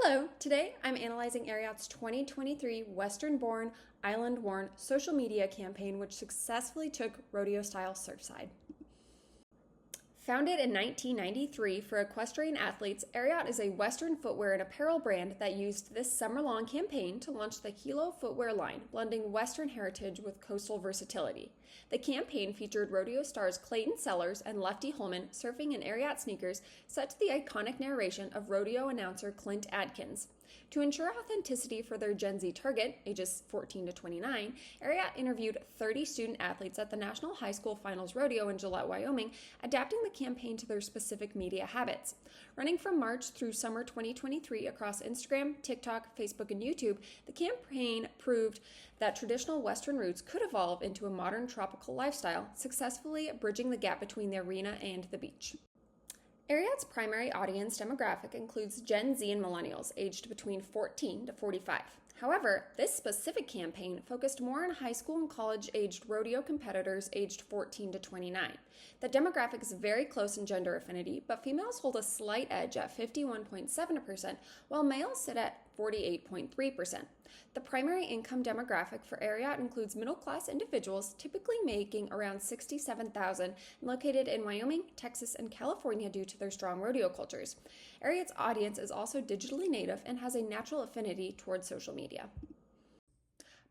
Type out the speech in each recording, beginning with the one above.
Hello, today I'm analyzing Ariat's 2023 Western-born, island-worn social media campaign which successfully took rodeo-style surfside. Founded in 1993 for equestrian athletes, Ariat is a Western footwear and apparel brand that used this summer-long campaign to launch the Hilo footwear line, blending Western heritage with coastal versatility. The campaign featured rodeo stars Clayton Sellers and Lefty Holman surfing in Ariat sneakers set to the iconic narration of rodeo announcer Clint Adkins. To ensure authenticity for their Gen Z target, ages 14 to 29, Ariat interviewed 30 student athletes at the National High School Finals Rodeo in Gillette, Wyoming, adapting the campaign to their specific media habits. Running from March through summer 2023 across Instagram, TikTok, Facebook, and YouTube, the campaign proved that traditional Western roots could evolve into a modern tropical lifestyle, successfully bridging the gap between the arena and the beach. Ariat's primary audience demographic includes Gen Z and millennials aged between 14 to 45. However, this specific campaign focused more on high school and college-aged rodeo competitors aged 14 to 29. The demographic is very close in gender affinity, but females hold a slight edge at 51.7%, while males sit at 48.3%. The primary income demographic for Ariat includes middle-class individuals, typically making around $67,000, and located in Wyoming, Texas, and California due to their strong rodeo cultures. Ariat's audience is also digitally native and has a natural affinity towards social media.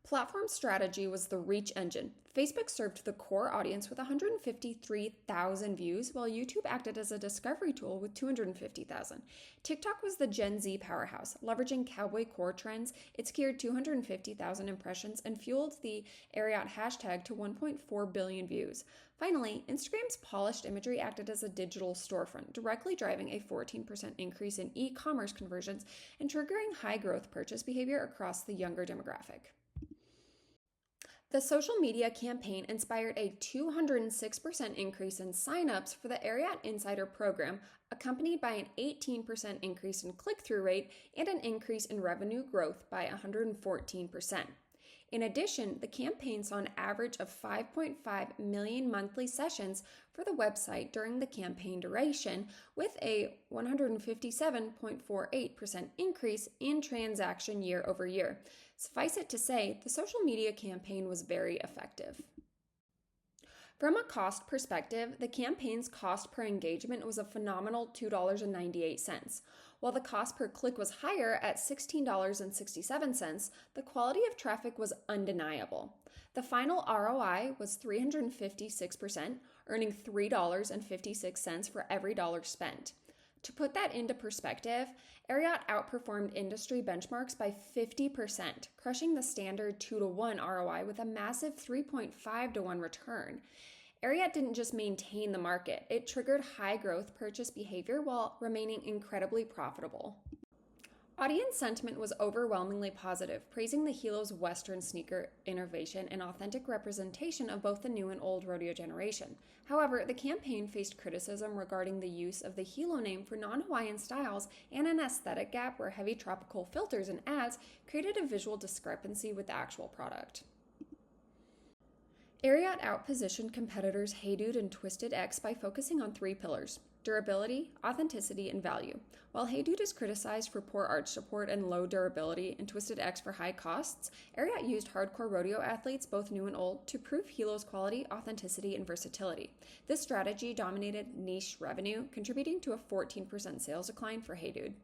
Platform strategy was the reach engine. Facebook served the core audience with 153,000 views, while YouTube acted as a discovery tool with 250,000. TikTok was the Gen Z powerhouse. Leveraging cowboy core trends, it secured 250,000 impressions and fueled the Ariat hashtag to 1.4 billion views. Finally, Instagram's polished imagery acted as a digital storefront, directly driving a 14% increase in e-commerce conversions and triggering high-growth purchase behavior across the younger demographic. The social media campaign inspired a 206% increase in signups for the Ariat Insider program, accompanied by an 18% increase in click-through rate and an increase in revenue growth by 114%. In addition, the campaign saw an average of 5.5 million monthly sessions for the website during the campaign duration, with a 157.48% increase in transaction year over year. Suffice it to say, the social media campaign was very effective. From a cost perspective, the campaign's cost per engagement was a phenomenal $2.98. While the cost per click was higher at $16.67, the quality of traffic was undeniable. The final ROI was 356%, earning $3.56 for every dollar spent. To put that into perspective, Ariat outperformed industry benchmarks by 50%, crushing the standard 2-to-1 ROI with a massive 3.5-to-1 return. Ariat didn't just maintain the market, it triggered high-growth purchase behavior while remaining incredibly profitable. Audience sentiment was overwhelmingly positive, praising the Hilo's Western sneaker innovation and authentic representation of both the new and old rodeo generation. However, the campaign faced criticism regarding the use of the Hilo name for non-Hawaiian styles and an aesthetic gap where heavy tropical filters and ads created a visual discrepancy with the actual product. Ariat outpositioned competitors Hey Dude and Twisted X by focusing on three pillars: durability, authenticity, and value. While Hey Dude is criticized for poor arch support and low durability, and Twisted X for high costs, Ariat used hardcore rodeo athletes, both new and old, to prove Hilo's quality, authenticity, and versatility. This strategy dominated niche revenue, contributing to a 14% sales decline for Hey Dude.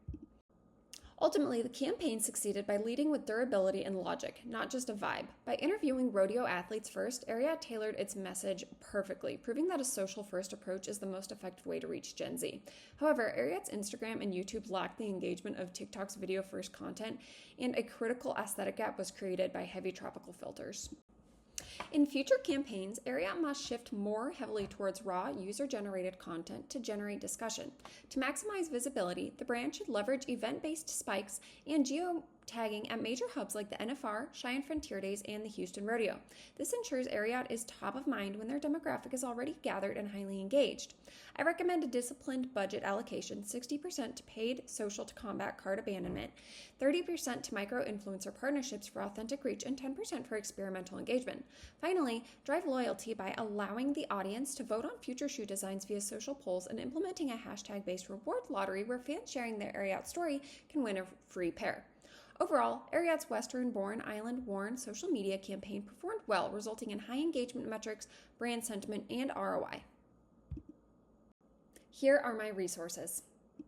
Ultimately, the campaign succeeded by leading with durability and logic, not just a vibe. By interviewing rodeo athletes first, Ariat tailored its message perfectly, proving that a social-first approach is the most effective way to reach Gen Z. However, Ariat's Instagram and YouTube lacked the engagement of TikTok's video-first content, and a critical aesthetic gap was created by heavy tropical filters. In future campaigns, Ariat must shift more heavily towards raw, user-generated content to generate discussion. To maximize visibility, the brand should leverage event-based spikes and tagging at major hubs like the NFR, Cheyenne Frontier Days, and the Houston Rodeo. This ensures Ariat is top of mind when their demographic is already gathered and highly engaged. I recommend a disciplined budget allocation, 60% to paid social to combat cart abandonment, 30% to micro-influencer partnerships for authentic reach, and 10% for experimental engagement. Finally, drive loyalty by allowing the audience to vote on future shoe designs via social polls and implementing a hashtag-based reward lottery where fans sharing their Ariat story can win a free pair. Overall, Ariat's Western-born, island-worn social media campaign performed well, resulting in high engagement metrics, brand sentiment, and ROI. Here are my resources.